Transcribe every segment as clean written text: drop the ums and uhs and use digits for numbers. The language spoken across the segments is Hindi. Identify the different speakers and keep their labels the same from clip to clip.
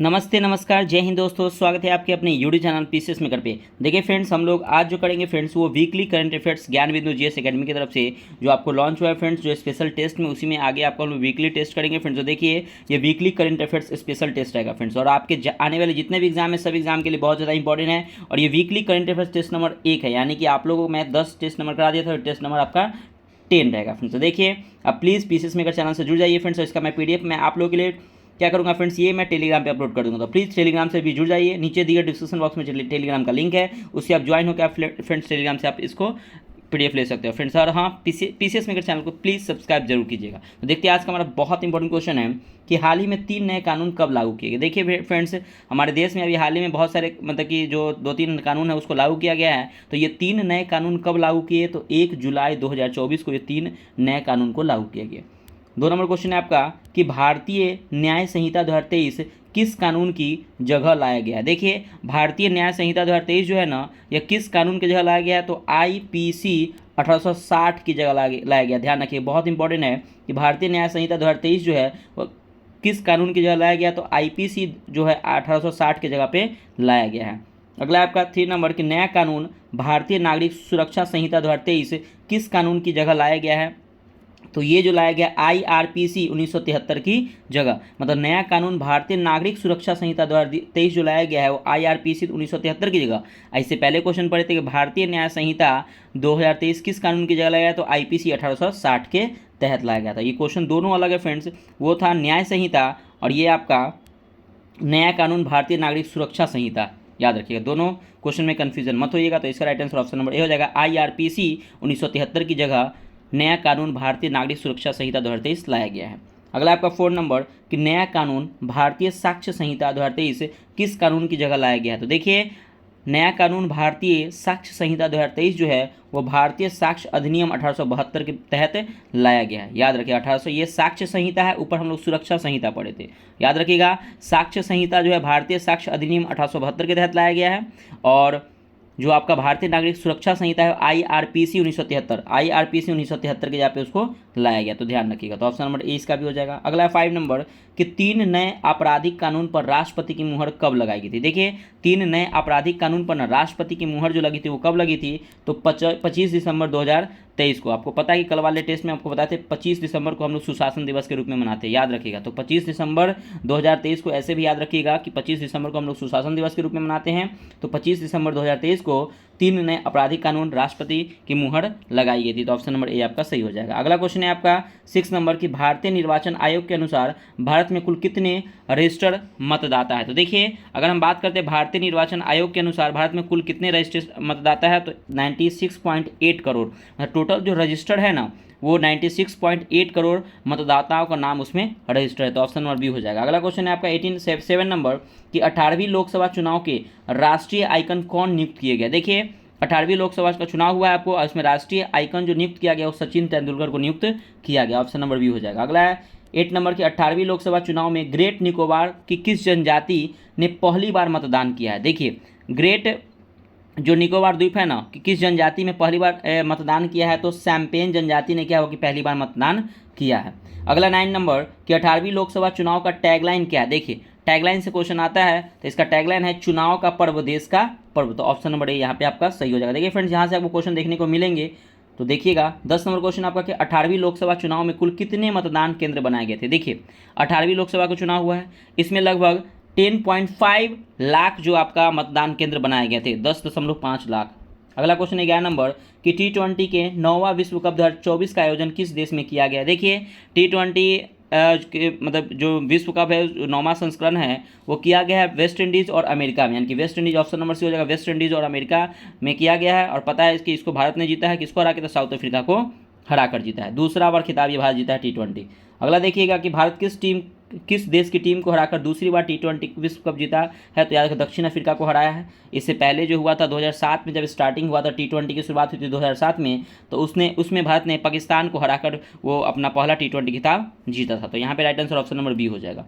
Speaker 1: नमस्ते नमस्कार जय हिंद दोस्तों, स्वागत है आपके अपने यूट्यूब चैनल पीसीएस मेकर पे। देखिए फ्रेंड्स, हम लोग आज जो करेंगे फ्रेंड्स वो वीकली करंट अफेयर्स ज्ञान बिंदु जीएस एकेडमी की तरफ से जो आपको लॉन्च हुआ है फ्रेंड्स, जो स्पेशल टेस्ट में उसी में आगे आपको हम लोग वीकली टेस्ट करेंगे फ्रेंड्स। तो देखिए ये weekly current affairs special test रहेगा फ्रेंड्स, और आपके आने वाले जितने भी एग्जाम है सब एग्जाम के लिए बहुत ज़्यादा इंपॉर्टेंट है। और ये weekly current affairs test number 1 है, यानी कि आप लोगों को मैं 10 टेस्ट नंबर करा दिया था और टेस्ट नंबर आपका 10 रहेगा फ्रेंड्स। तो देखिए आप प्लीज़ पीसीएस मेकर चैनल से जुड़ जाइए फ्रेंड्स, और इसका मैं पीडीएफ मैं आप लोगों के लिए क्या करूंगा फ्रेंड्स, ये मैं टेलीग्राम पे अपलोड कर दूंगा। तो प्लीज़ टेलीग्राम से भी जुड़ जाइए, नीचे दिए डिस्क्रिप्शन बॉक्स में टेलीग्राम का लिंक है, उससे आप ज्वाइन होकर आप फ्रेंड्स टेलीग्राम से आप इसको पीडीएफ ले सकते हो फ्रेंड्स। और हाँ, पीसीएस मेकर चैनल को प्लीज़ सब्सक्राइब जरूर कीजिएगा। तो देखते हैं आज का हमारा बहुत इंपॉर्टेंट क्वेश्चन है कि हाल ही में 3 नए कानून कब लागू किए गए। देखिए फ्रेंड्स, हमारे देश में अभी हाल ही में बहुत सारे मतलब कि जो 2-3 कानून है उसको लागू किया गया है। तो ये 3 नए कानून कब लागू किए, तो 1 जुलाई 2024 को ये 3 नए कानून को लागू किया गया। 2 नंबर क्वेश्चन है आपका कि भारतीय न्याय संहिता 2023 किस कानून की जगह लाया गया है। देखिए भारतीय न्याय संहिता 2023 जो है ना, यह किस कानून की जगह लाया गया है, तो आईपीसी 1860 की जगह लाया गया। ध्यान रखिए, बहुत इंपॉर्टेंट है कि भारतीय न्याय संहिता 2023 जो है वो किस कानून की जगह लाया गया, तो आईपीसी जो है 1860 की जगह पे लाया गया है। अगला आपका 3 नंबर कि नया कानून भारतीय नागरिक सुरक्षा संहिता 2023 किस कानून की जगह लाया गया है, तो ये जो लाया गया आईआरपीसी 1973 की जगह, मतलब नया कानून भारतीय नागरिक सुरक्षा संहिता 2023 जो लाया गया है वो आईआरपीसी 1973 की जगह। इससे पहले क्वेश्चन पढ़े थे कि भारतीय न्याय संहिता 2023 किस कानून की जगह लाया गया, तो आईपीसी 1860 के तहत लाया गया था। ये क्वेश्चन दोनों अलग है फ्रेंड्स, वो था न्याय संहिता और ये आपका नया कानून भारतीय नागरिक सुरक्षा संहिता। याद रखिएगा, दोनों क्वेश्चन में कन्फ्यूजन मत होइएगा। तो इसका right answer option number A हो जाएगा, आईआरपीसी 1973 की जगह नया कानून भारतीय नागरिक सुरक्षा संहिता 2023 लाया गया है। अगला आपका 4 नंबर कि नया कानून भारतीय साक्ष्य संहिता 2023 किस कानून की जगह लाया गया है। तो देखिए नया कानून भारतीय साक्ष्य संहिता 2023 जो है वो भारतीय साक्ष्य अधिनियम 1872 के तहत लाया गया है। याद रखिए 1800 ये साक्ष्य संहिता है, ऊपर हम लोग सुरक्षा संहिता पढ़े थे। याद रखिएगा, साक्ष्य संहिता जो है भारतीय साक्ष्य अधिनियम 1872 के तहत लाया गया है, और जो आपका भारतीय नागरिक सुरक्षा संहिता है आईआरपीसी 1973 के जहाँ पे उसको लाया गया। तो ध्यान रखिएगा, तो ऑप्शन नंबर ए इसका भी हो जाएगा। अगला 5 नंबर कि 3 नए आपराधिक कानून पर राष्ट्रपति की मुहर कब लगाई गई थी। देखिए 3 नए आपराधिक कानून पर ना राष्ट्रपति की मुहर जो लगी थी वो कब लगी थी, तो 25 दिसंबर 2023 को। आपको पता है कि कल वाले टेस्ट में आपको बताए थे 25 दिसंबर को हम लोग सुशासन दिवस के रूप में मनाते हैं। याद रखिएगा, तो 25 दिसंबर 2023 को ऐसे भी याद रखिएगा कि 25 दिसंबर को हम लोग सुशासन दिवस के रूप में मनाते हैं। तो 25 दिसंबर 2023 को 3 नए आपराधिक कानून राष्ट्रपति की मुहर लगाई गई थी। तो ऑप्शन नंबर ए आपका सही हो जाएगा। अगला क्वेश्चन है आपका 6 नंबर की भारतीय निर्वाचन आयोग के अनुसार भारत में कुल कितने रजिस्टर्ड मतदाता है। तो देखिए अगर हम बात करते हैं भारतीय निर्वाचन आयोग के अनुसार भारत में कुल कितने रजिस्टर्ड मतदाता है, तो 96.8 करोड़, टोटल जो रजिस्टर्ड है ना वो 96.8 करोड़ मतदाताओं का नाम उसमें रजिस्टर है। तो ऑप्शन नंबर बी हो जाएगा। अगला क्वेश्चन है आपका 7 नंबर कि 18वीं लोकसभा चुनाव के राष्ट्रीय आइकन कौन नियुक्त किए गए। देखिए 18वीं लोकसभा का चुनाव हुआ है आपको, और इसमें राष्ट्रीय आइकन जो नियुक्त किया गया वो सचिन तेंदुलकर को नियुक्त किया गया। ऑप्शन नंबर बी हो जाएगा। अगला है 8 नंबर की 18वीं लोकसभा चुनाव में ग्रेट निकोबार की किस जनजाति ने पहली बार मतदान किया है। देखिए ग्रेट जो निकोबार द्वीप है ना कि किस जनजाति में पहली बार मतदान किया है, तो सैम्पेन जनजाति ने क्या हो कि पहली बार मतदान किया है। अगला 9 नंबर कि 18वीं लोकसभा चुनाव का टैगलाइन क्या है। देखिए टैगलाइन से क्वेश्चन आता है, तो इसका टैगलाइन है चुनाव का पर्व देश का पर्व। तो ऑप्शन नंबर ए यहाँ पे आपका सही हो जाएगा। देखिए फ्रेंड्स, यहाँ से आपको क्वेश्चन देखने को मिलेंगे, तो देखिएगा 10 नंबर क्वेश्चन आपका कि 18वीं लोकसभा चुनाव में कुल कितने मतदान केंद्र बनाए गए थे। देखिए 18वीं लोकसभा का चुनाव हुआ है, इसमें लगभग 10.5 लाख जो आपका मतदान केंद्र बनाए गए थे, 10.5 लाख। अगला क्वेश्चन है 11 नंबर कि T20 के 9वां विश्व कप 2024 का आयोजन किस देश में किया गया। देखिए T20 मतलब जो विश्व कप है 9वां संस्करण है वो किया गया है वेस्ट इंडीज़ और अमेरिका में, यानी कि West Indies option number C हो जाएगा। वेस्ट इंडीज़ और अमेरिका में किया गया है, और पता है कि इसको भारत ने जीता है, किसको हरा के, तो साउथ अफ्रीका को हरा कर जीता है। दूसरा बार खिताब ये भारत जीता है T20। अगला देखिएगा कि भारत किस देश की टीम को हराकर दूसरी बार T20 विश्व कप जीता है, तो याद रखिए दक्षिण अफ्रीका को हराया है। इससे पहले जो हुआ था 2007 में, जब स्टार्टिंग हुआ था T20 की शुरुआत हुई थी 2007 में, तो उसमें भारत ने पाकिस्तान को हराकर वो अपना पहला T20 खिताब जीता था। तो यहाँ पे right answer option number B हो जाएगा।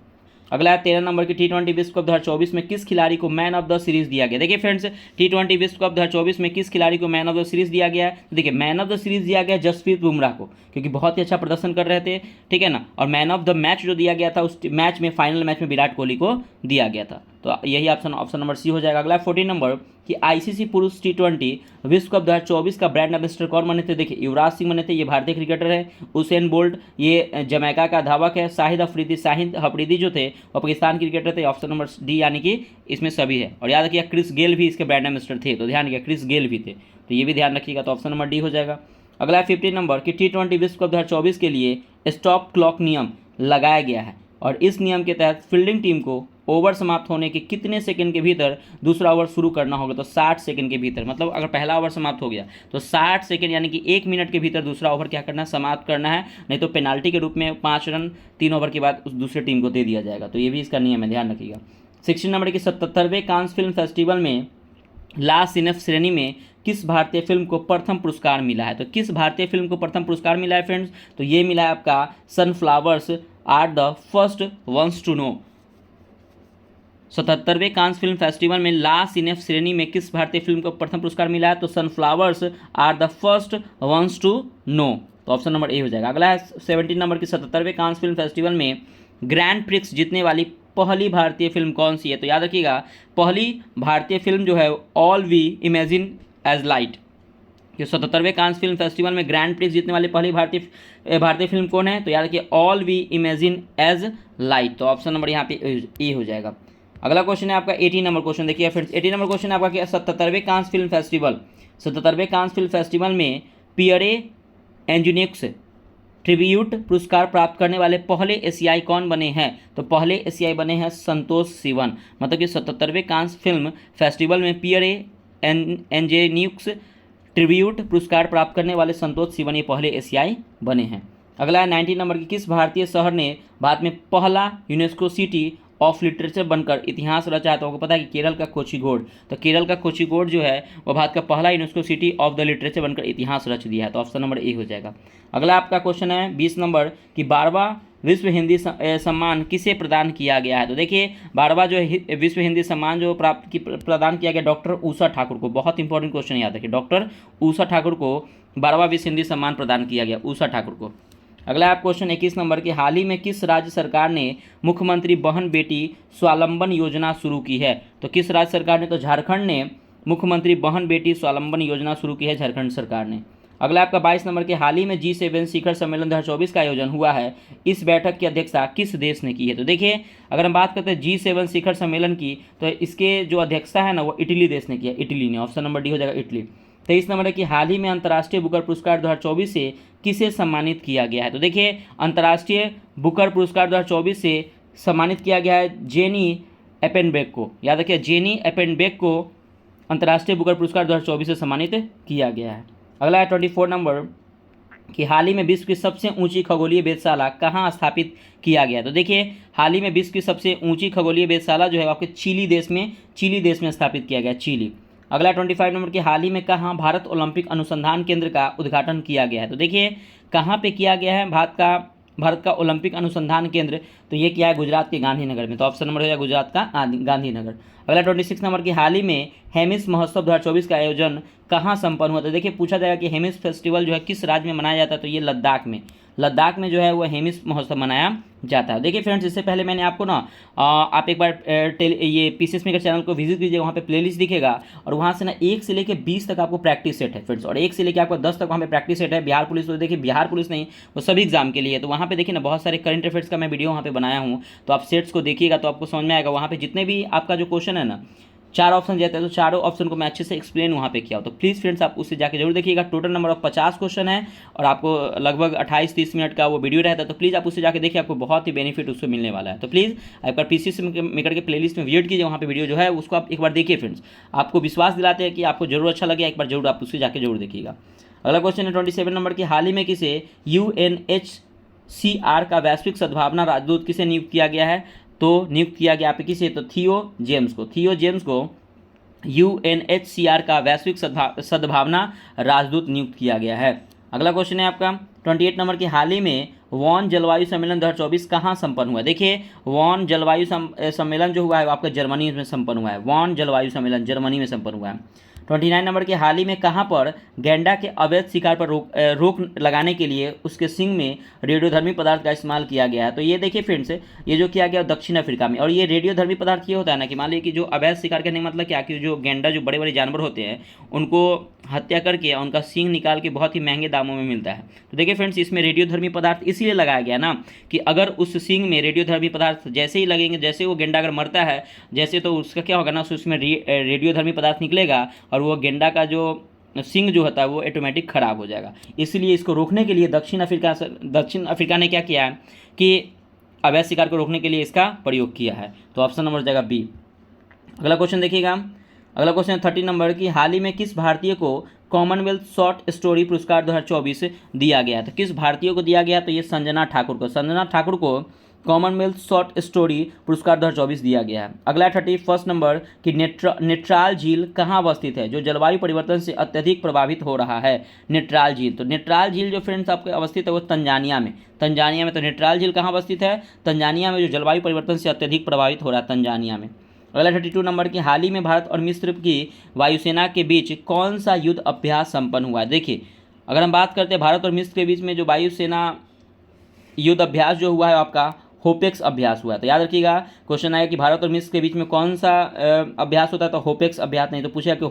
Speaker 1: अगला है 13 नंबर की T20 विश्व कप 2024 में किस खिलाड़ी को मैन ऑफ द सीरीज दिया गया। देखिए फ्रेंड्स, T20 विश्व कप 2024 में किस खिलाड़ी को मैन ऑफ द सीरीज दिया गया है। तो देखिए मैन ऑफ द सीरीज दिया गया जसप्रीत बुमराह को, क्योंकि बहुत ही अच्छा प्रदर्शन कर रहे थे, ठीक है ना। और मैन ऑफ द मैच जो दिया गया था उस मैच में, फाइनल मैच में विराट कोहली को दिया गया था। तो यही ऑप्शन नंबर सी हो जाएगा। अगला 14 नंबर कि आईसीसी पुरुष T20 विश्व कप 2024 का ब्रांड एम्बेसडर कौन बने थे। देखिए युवराज सिंह बने थे, ये भारतीय क्रिकेटर है। उसेन बोल्ट ये जमैका का धावक है। शाहिद अफरीदी जो थे वो पाकिस्तान क्रिकेटर थे। ऑप्शन नंबर डी यानी कि इसमें सभी है। और याद रखिए क्रिस गेल भी इसके ब्रांड एम्बेसडर थे, तो ध्यान रखिए क्रिस गेल भी थे, तो ये भी ध्यान रखिएगा। तो ऑप्शन नंबर डी हो जाएगा। अगला है 15 नंबर कि T20 विश्व कप 2024 के लिए स्टॉप क्लॉक नियम लगाया गया है, और इस नियम के तहत फील्डिंग टीम को ओवर समाप्त होने के कितने सेकंड के भीतर दूसरा ओवर शुरू करना होगा। तो 60 सेकंड के भीतर, मतलब अगर पहला ओवर समाप्त हो गया तो 60 सेकंड यानी कि 1 मिनट के भीतर दूसरा ओवर क्या करना है, समाप्त करना है। नहीं तो पेनाल्टी के रूप में 5 रन 3 ओवर के बाद उस दूसरे टीम को दे दिया जाएगा। तो ये भी इसका नियम है, ध्यान रखिएगा। 16 नंबर की 77वें कांस फिल्म फेस्टिवल में ला सिनेफ श्रेणी में किस भारतीय फिल्म को प्रथम पुरस्कार मिला है। तो किस भारतीय फिल्म को प्रथम पुरस्कार मिला है फ्रेंड्स, तो ये मिला है आपका sunflowers are the first ones to know. 77वें कांस फिल्म फेस्टिवल में ला सिनेफ श्रेणी में किस भारतीय फिल्म को प्रथम पुरस्कार मिला है। तो sunflowers are the first ones to know. तो ऑप्शन नंबर ए हो जाएगा। अगला है 17 नंबर की 77वें कांस फिल्म फेस्टिवल में ग्रैंड प्रिक्स जीतने वाली पहली भारतीय फिल्म कौन सी है। तो याद रखिएगा पहली भारतीय फिल्म जो है all we imagine as light. कि 77वें कांस फिल्म फेस्टिवल में ग्रैंड प्रिक्स जीतने वाली पहली भारतीय फिल्म कौन है। तो याद रखिए all we imagine as light. तो ऑप्शन नंबर यहाँ पे ए हो जाएगा। अगला क्वेश्चन है आपका 18 नंबर क्वेश्चन। देखिए फ्रेंड्स 18 नंबर क्वेश्चन है आपका कि 77वें कांस फिल्म फेस्टिवल में पियरे एंजुनिक्स ट्रिब्यूट पुरस्कार प्राप्त करने वाले पहले एशियाई कौन बने हैं। तो पहले एशियाई बने हैं संतोष सिवन। मतलब कि 77वें कांस फिल्म फेस्टिवल में पियरे एंजेन्यूक्स ट्रिब्यूट पुरस्कार प्राप्त करने वाले संतोष सिवन ये पहले एशियाई बने हैं। अगला है 19 नंबर की किस भारतीय शहर ने भारत में पहला यूनेस्को सिटी ऑफ लिटरेचर बनकर इतिहास रचा है। तो आपको पता है कि केरल का कोझिकोड। तो केरल का कोझिकोड जो है वो भारत का पहला UNESCO city of the literature बनकर इतिहास रच दिया है। तो ऑप्शन नंबर ए हो जाएगा। अगला आपका क्वेश्चन है 20 नंबर कि 12वां विश्व हिंदी सम्मान किसे प्रदान किया गया है। तो देखिए 12वां जो है विश्व हिंदी सम्मान जो प्रदान किया गया डॉक्टर उषा ठाकुर को। बहुत इंपॉर्टेंट क्वेश्चन याद रखिए, डॉक्टर उषा ठाकुर को 12वां विश्व हिंदी सम्मान प्रदान किया गया, उषा ठाकुर को। अगला आप क्वेश्चन 21 नंबर की हाल ही में किस राज्य सरकार ने मुख्यमंत्री बहन बेटी स्वावलंबन योजना शुरू की है। तो किस राज्य सरकार ने, तो झारखंड ने मुख्यमंत्री बहन बेटी स्वावलंबन योजना शुरू की है, झारखंड सरकार ने। अगला आपका 22 नंबर के हाल ही में G7 शिखर सम्मेलन 2024 का आयोजन हुआ है, इस बैठक की अध्यक्षता किस देश ने की है। तो देखिए अगर हम बात करते हैं G7 शिखर सम्मेलन की, तो इसके जो अध्यक्षता है ना वो इटली देश ने किया, इटली ने। ऑप्शन नंबर डी हो जाएगा इटली। 23 नंबर है कि हाल ही में अंतर्राष्ट्रीय बुकर पुरस्कार 2024 से किसे सम्मानित किया गया है। तो देखिए अंतर्राष्ट्रीय बुकर पुरस्कार 2024 से सम्मानित किया गया है जेनी एपेनबेक को। याद रखिए जेनी एपेनबेक को अंतर्राष्ट्रीय बुकर पुरस्कार 2024 से सम्मानित किया गया है। अगला है 24 नंबर कि हाल ही में विश्व की सबसे ऊंची खगोलीय वेधशाला कहाँ स्थापित किया गया। तो देखिए हाल ही में विश्व की सबसे ऊंची खगोलीय वेधशाला जो है आपके चिली देश में स्थापित किया गया, चिली। अगला 25 नंबर के हाल ही में कहाँ भारत ओलंपिक अनुसंधान केंद्र का उद्घाटन किया गया है। तो देखिए कहाँ पे किया गया है भारत का ओलंपिक अनुसंधान केंद्र, तो ये क्या है गुजरात के गांधीनगर में। तो ऑप्शन नंबर हो जाएगा गुजरात का गांधीनगर। अगला 26 नंबर की हाल ही में हेमिस महोत्सव 2024 का आयोजन कहाँ संपन्न हुआ। तो देखिए पूछा जाएगा कि हेमिस फेस्टिवल जो है किस राज्य में मनाया जाता है। तो ये लद्दाख में जो है वो हेमिस महोत्सव मनाया जाता है। देखिए फ्रेंड्स इससे पहले मैंने आपको ना आप एक बार ये पीसीएस मेकर चैनल को विजिट कीजिए, वहाँ पे प्लेलिस्ट दिखेगा और वहाँ से ना 1 से लेकर 20 तक आपको प्रैक्टिस सेट है फ्रेंड्स, और 1 से लेकर आपको 10 तक वहाँ पे प्रैक्टिस सेट है। बिहार पुलिस, तो देखिए बिहार पुलिस नहीं, वो सभी एग्जाम के लिए। तो वहाँ पे देखिए ना बहुत सारे करंट अफेयर्स का मैं वीडियो वहाँ पे बनाया हूँ, तो आप सेट्स को देखिएगा तो आपको समझ में आएगा। वहाँ पे जितने भी आपका जो क्वेश्चन है ना 4 ऑप्शन जाते हैं, तो चारों ऑप्शन को मैं अच्छे से एक्सप्लेन वहाँ पे किया हो। तो प्लीज़ फ्रेंड्स आप उससे जाके जरूर देखिएगा। टोटल नंबर ऑफ 50 क्वेश्चन है और आपको लगभग 28-30 मिनट का वो वीडियो रहता है, तो प्लीज़ आप उससे जाके देखिए, आपको बहुत ही बेनिफिट उससे मिलने वाला है। तो प्लीज़ एक बार पीसीएस मेकर के प्लेलिस्ट में विजिट कीजिए, वहाँ पे वीडियो जो है उसको आप एक बार देखिए फ्रेंड्स। आपको विश्वास दिलाते हैं कि आपको जरूर अच्छा लगे, एक बार जरूर आप उससे जाके जरूर देखिएगा। अगला क्वेश्चन है 27 नंबर की हाल ही में किसे UNHCR का वैश्विक सद्भावना राजदूत किसे नियुक्त किया गया है। तो नियुक्त किया गया आप किसे, तो थियो जेम्स को UNHCR का वैश्विक सद्भावना राजदूत नियुक्त किया गया है। अगला क्वेश्चन है आपका 28 नंबर की हाल ही में वॉन जलवायु सम्मेलन 2024 कहाँ संपन्न हुआ है? देखिए वॉन जलवायु सम्मेलन जो हुआ है वो आपका जर्मनी में संपन्न हुआ है। वॉन जलवायु सम्मेलन जर्मनी में संपन्न हुआ है। 29 नंबर के हाल ही में कहाँ पर गैंडा के अवैध शिकार पर रोक लगाने के लिए उसके सींग में रेडियोधर्मी पदार्थ का इस्तेमाल किया गया है? तो ये देखिए फ्रेंड्स, ये जो किया गया दक्षिण अफ्रीका में। और ये रेडियोधर्मी पदार्थ ये होता है ना कि मान लीजिए कि जो अवैध शिकार करने का मतलब क्या कि जो गैंडा जो बड़े बड़े जानवर होते हैं उनको हत्या करके उनका सींग निकाल के बहुत ही महंगे दामों में मिलता है। तो देखिए फ्रेंड्स, इसमें रेडियोधर्मी पदार्थ इसीलिए लगाया गया ना कि अगर उस सींग में रेडियोधर्मी पदार्थ जैसे ही लगेंगे, जैसे वो गेंडा अगर मरता है जैसे, तो उसका क्या होगा ना, उसमें रेडियोधर्मी पदार्थ निकलेगा और वो गेंडा का जो सिंग जो होता है वो ऑटोमेटिक खराब हो जाएगा। इसलिए इसको रोकने के लिए दक्षिण अफ्रीका ने क्या किया है कि अवैध शिकार को रोकने के लिए इसका प्रयोग किया है। तो ऑप्शन नंबर हो जाएगा बी। अगला क्वेश्चन देखिएगा। अगला क्वेश्चन 30 नंबर की हाल ही में किस भारतीय को कॉमनवेल्थ शॉर्ट स्टोरी पुरस्कार 2024 दिया गया? तो किस भारतीय को दिया गया? तो ये संजना ठाकुर को, संजना ठाकुर को कॉमनवेल्थ शॉर्ट स्टोरी पुरस्कार 2024 दिया गया है। अगला 31 नंबर की नेत्राल झील कहाँ अवस्थित है जो जलवायु परिवर्तन से अत्यधिक प्रभावित हो रहा है? नेत्राल झील, तो नेत्राल झील जो फ्रेंड्स आपके अवस्थित है वो तंजानिया में, तंजानिया में। तो नेत्राल झील कहाँ अवस्थित है? तंजानिया में, जो जलवायु परिवर्तन से अत्यधिक प्रभावित हो रहा है तंजानिया में। अगला 32 नंबर की हाल ही में भारत और मिस्र की वायुसेना के बीच कौन सा युद्ध अभ्यास संपन्न हुआ है? देखिए अगर हम बात करते हैं भारत और मिस्र के बीच में जो वायुसेना युद्ध अभ्यास जो हुआ है आपका होपेक्स अभ्यास हुआ है। तो याद रखिएगा क्वेश्चन आएगा कि भारत और मिस्र के बीच में कौन सा अभ्यास होता है? तो होपेक्स अभ्यास नहीं, तो पूछेगा कि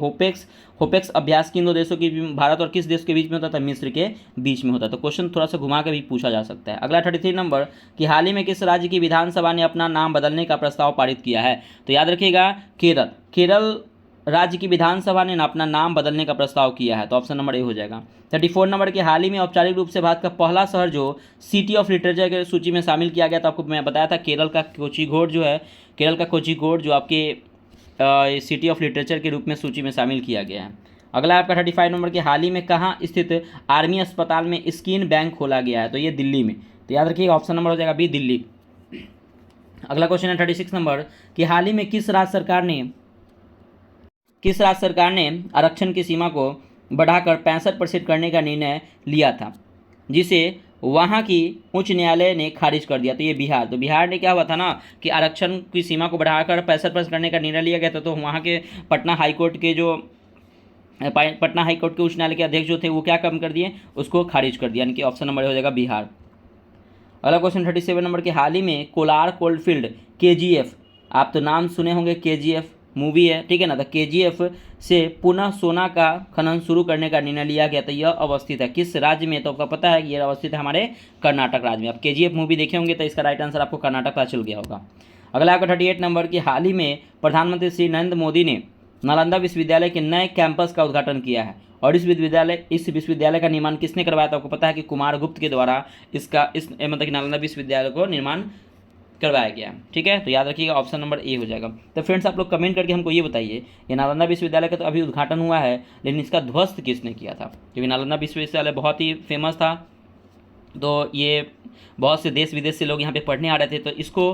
Speaker 1: होपेक्स अभ्यास किन दो देशों के, भारत और किस देश के बीच में होता था? मिस्र के बीच में होता है। तो क्वेश्चन थोड़ा सा घुमा के भी पूछा जा सकता है। अगला 33 नंबर कि हाल ही में किस राज्य की विधानसभा ने अपना नाम बदलने का प्रस्ताव पारित किया है? तो याद रखिएगा केरल राज्य की विधानसभा ने अपना नाम बदलने का प्रस्ताव किया है। तो ऑप्शन नंबर ए हो जाएगा। 34 नंबर के हाल ही में औपचारिक रूप से भारत का पहला शहर जो सिटी ऑफ लिटरेचर के सूची में शामिल किया गया था, आपको मैं बताया था केरल का कोझिकोड जो है, केरल का कोझिकोड जो आपके सिटी ऑफ लिटरेचर के रूप में सूची में शामिल किया गया है। अगला आपका 35 नंबर के हाल ही में कहाँ स्थित आर्मी अस्पताल में स्किन बैंक खोला गया है? तो ये दिल्ली में। तो याद रखिएगा ऑप्शन नंबर हो जाएगा बी, दिल्ली। अगला क्वेश्चन है 36 नंबर कि हाल ही में किस राज्य सरकार ने आरक्षण की सीमा को बढ़ाकर 65% करने का निर्णय लिया था, जिसे वहाँ की उच्च न्यायालय ने खारिज कर दिया? तो ये बिहार। तो बिहार ने क्या हुआ था ना कि आरक्षण की सीमा को बढ़ाकर 65% करने का निर्णय लिया गया था। तो वहाँ के पटना हाईकोर्ट के उच्च न्यायालय के अध्यक्ष जो थे वो क्या कम कर दिए, उसको खारिज कर दिया, यानी कि ऑप्शन नंबर हो जाएगा बिहार। अगला क्वेश्चन 37 नंबर के हाल ही में कोलार कोलफील्ड KGF, आप तो नाम सुने होंगे, KGF मूवी है, ठीक है ना। तो KGF से पुनः सोना का खनन शुरू करने का निर्णय लिया गया। तो यह अवस्थित है किस राज्य में? तो आपको पता है कि यह अवस्थित है हमारे कर्नाटक राज्य में। आप KGF मूवी देखे होंगे तो इसका राइट आंसर आपको कर्नाटक का चल गया होगा। अगला आपका 38 नंबर की हाल ही में प्रधानमंत्री श्री नरेंद्र मोदी ने नालंदा विश्वविद्यालय के नए कैंपस का उद्घाटन किया है, और इस विश्वविद्यालय का निर्माण किसने करवाया था? आपको पता है कि कुमार गुप्त के द्वारा मतलब कि नालंदा विश्वविद्यालय को निर्माण करवाया गया, ठीक है। तो याद रखिएगा ऑप्शन नंबर ए हो जाएगा। तो फ्रेंड्स आप लोग कमेंट करके हमको ये बताइए, ये नालंदा विश्वविद्यालय का तो अभी उद्घाटन हुआ है, लेकिन इसका ध्वस्त किसने किया था? क्योंकि नालंदा विश्वविद्यालय बहुत ही फेमस था, तो ये बहुत से देश विदेश से लोग यहाँ पे पढ़ने आ रहे थे, तो इसको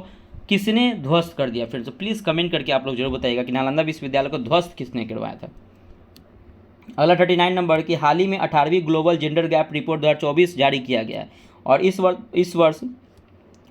Speaker 1: किसने ध्वस्त कर दिया? फ्रेंड्स प्लीज़ कमेंट करके आप लोग जरूर बताइएगा कि नालंदा विश्वविद्यालय को ध्वस्त किसने करवाया था। अगला 39 नंबर की हाल ही में 18वीं ग्लोबल जेंडर गैप रिपोर्ट 2024 जारी किया गया है, और इस वर्ष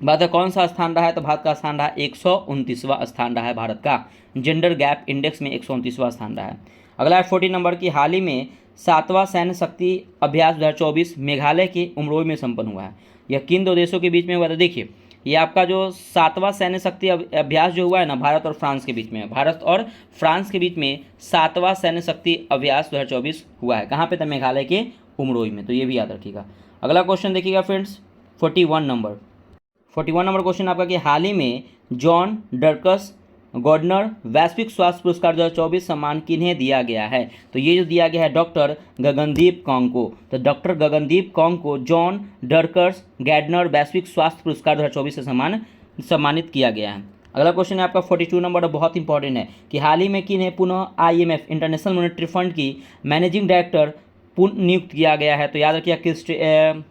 Speaker 1: भारत का कौन सा स्थान रहा है? तो भारत का स्थान रहा 129वां स्थान रहा है, भारत का जेंडर गैप इंडेक्स में 129वां स्थान रहा है। अगला 40 नंबर की हाल ही में 7वां सैन्य शक्ति अभ्यास 2024 मेघालय के उमरोई में संपन्न हुआ है। यह किन दो देशों के बीच में हुआ था? देखिए ये आपका जो 7वां सैन्य शक्ति अभ्यास जो हुआ है ना, भारत और फ्रांस के बीच में, भारत और फ्रांस के बीच में 7वां सैन्य शक्ति अभ्यास 2024 हुआ है। कहाँ पे था? मेघालय के उमरोई में। तो ये भी याद रखिएगा। अगला क्वेश्चन देखिएगा फ्रेंड्स 41 नंबर क्वेश्चन आपका कि हाल ही में जॉन डर्कस गॉर्डनर वैश्विक स्वास्थ्य पुरस्कार 2024 सम्मान किन्हें दिया गया है? तो ये जो दिया गया है डॉक्टर गगनदीप कौंग को। तो डॉक्टर गगनदीप कौंग को जॉन डर्कस गैर्डनर वैश्विक स्वास्थ्य पुरस्कार 2024 से सम्मानित किया गया है। अगला क्वेश्चन है आपका 42 नंबर, बहुत इंपॉर्टेंट है कि हाल ही में किन्हें पुनः IMF इंटरनेशनल मॉनेटरी फंड की मैनेजिंग डायरेक्टर नियुक्त किया गया है? तो याद रखिए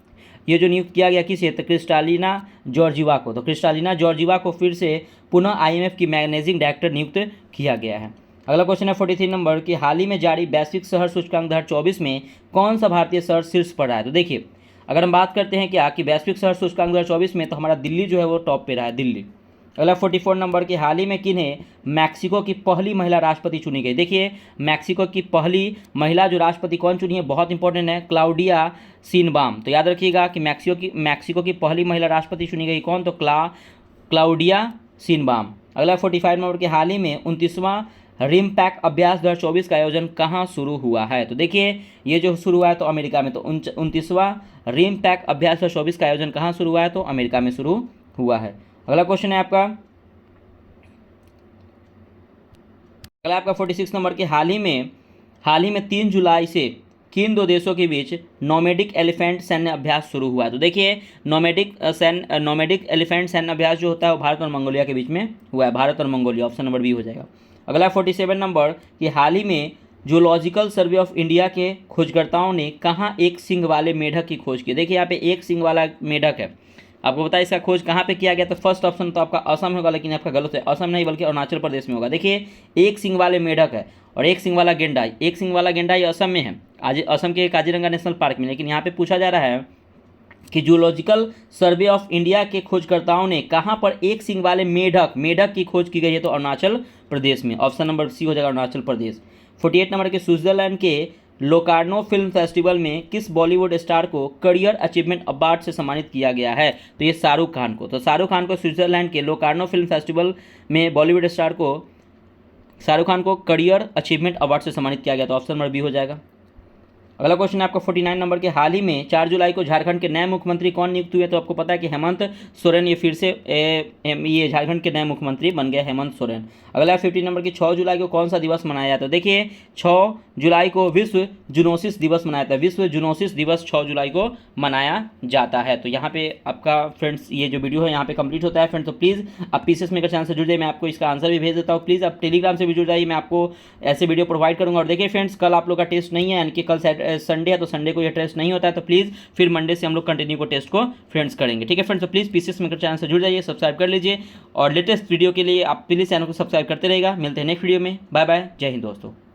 Speaker 1: ये जो नियुक्त किया गया किसे? तो क्रिस्टालिना जॉर्जिवा को। तो क्रिस्टालिना जॉर्जिवा को फिर से पुनः IMF की मैनेजिंग डायरेक्टर नियुक्त किया गया है। अगला क्वेश्चन है 43 नंबर कि हाल ही में जारी वैश्विक शहर सूचकांक 2024 में कौन सा भारतीय शहर शीर्ष पर रहा है? तो देखिए अगर हम बात करते हैं क्या कि वैश्विक शहर सूचकांक 2024 में, तो हमारा दिल्ली जो है वो टॉप पे रहा है, दिल्ली। अगला 44 नंबर की, हाल ही में किन्हें मैक्सिको की पहली महिला राष्ट्रपति चुनी गई। देखिए मैक्सिको की पहली महिला जो राष्ट्रपति कौन चुनी है, बहुत इंपॉर्टेंट है, क्लाउडिया शिनबाम। तो याद रखिएगा कि मैक्सिको की पहली महिला राष्ट्रपति चुनी गई कौन, तो क्लाउडिया शिनबाम। अगला 45 नंबर के, हाल ही में 29वां रिम पैक अभ्यास 2024 का आयोजन कहाँ शुरू हुआ है। तो देखिए ये जो शुरू हुआ है तो अमेरिका में। तो 29वां रिम पैक अभ्यास 2024 का आयोजन कहाँ शुरू हुआ है, तो अमेरिका में शुरू हुआ है। अगला क्वेश्चन है आपका, अगला आपका 46 नंबर के, हाल ही में 3 जुलाई से किन दो देशों के बीच नोमैडिक एलिफेंट सैन्य अभ्यास शुरू हुआ है। तो देखिए नोमैडिक एलिफेंट सैन्य अभ्यास जो होता है वो भारत और मंगोलिया के बीच में हुआ है, भारत और मंगोलिया, ऑप्शन नंबर बी हो जाएगा। अगला 47 नंबर कि, हाल ही में जूलॉजिकल सर्वे ऑफ इंडिया के खोजकर्ताओं ने कहाँ एक सींग वाले मेढक की खोज की। देखिए यहाँ पे एक सींग वाला मेढक है, आपको बताया इसका खोज कहाँ पे किया गया। तो फर्स्ट ऑप्शन तो आपका असम होगा, लेकिन आपका गलत है, असम नहीं बल्कि अरुणाचल प्रदेश में होगा। देखिए एक सींग वाले मेढक है और एक सींग वाला गेंडा, एक सींग वाला गेंडा ये असम में है, आज असम के काजीरंगा नेशनल पार्क में। लेकिन यहाँ पे पूछा जा रहा है कि जूलॉजिकल सर्वे ऑफ इंडिया के खोजकर्ताओं ने कहाँ पर एक सींग वाले मेढक की खोज की गई है, तो अरुणाचल प्रदेश में, ऑप्शन नंबर सी हो जाएगा, अरुणाचल प्रदेश। 48 नंबर के, स्विट्जरलैंड के लोकार्नो फिल्म फेस्टिवल में किस बॉलीवुड स्टार को करियर अचीवमेंट अवार्ड से सम्मानित किया गया है। तो ये शाहरुख खान को। तो शाहरुख खान को स्विट्जरलैंड के लोकार्नो फिल्म फेस्टिवल में बॉलीवुड स्टार को शाहरुख खान को करियर अचीवमेंट अवार्ड से सम्मानित किया गया, तो ऑप्शन नंबर बी हो जाएगा। अगला क्वेश्चन है आपका 49 नंबर के, हाल ही में 4 जुलाई को झारखंड के नए मुख्यमंत्री कौन नियुक्त हुए। तो आपको पता है कि हेमंत सोरेन, ये फिर से ये झारखंड के नए मुख्यमंत्री बन गए हेमंत सोरेन। अगला 50 नंबर की, 6 जुलाई को कौन सा दिवस मनाया जाता है। देखिए 6 जुलाई को विश्व जूनोसिस दिवस मनाया जाता है, विश्व जूनोसिस दिवस 6 जुलाई को मनाया जाता है। तो यहाँ पे आपका फ्रेंड्स ये जो वीडियो है यहाँ पे कंप्लीट होता है फ्रेंड्स। तो प्लीज़ आप पीसीएस मेकर चैनल से जुड़ जाइए, मैं आपको इसका आंसर भी भेज देता हूँ। प्लीज़ आप टेलीग्राम से भी जुड़ जाइए, मैं आपको ऐसे वीडियो प्रोवाइड करूँगा। और देखिए फ्रेंड्स कल आप लोग का टेस्ट नहीं है, यानी कि कल संडे है, तो संडे को ये टेस्ट नहीं होता है। तो प्लीज़ फिर मंडे से हम लोग कंटिन्यू को टेस्ट को फ्रेंड्स करेंगे, ठीक है फ्रेंड्स। तो प्लीज़ पीसीएस मेकर चैनल से जुड़ जाइए, सब्सक्राइब कर लीजिए और लेटेस्ट वीडियो के लिए आप प्लीज़ चैनल को सब्सक्राइब करते रहेगा। मिलते हैं नेक्स्ट वीडियो में, बाय बाय, जय हिंद दोस्तों।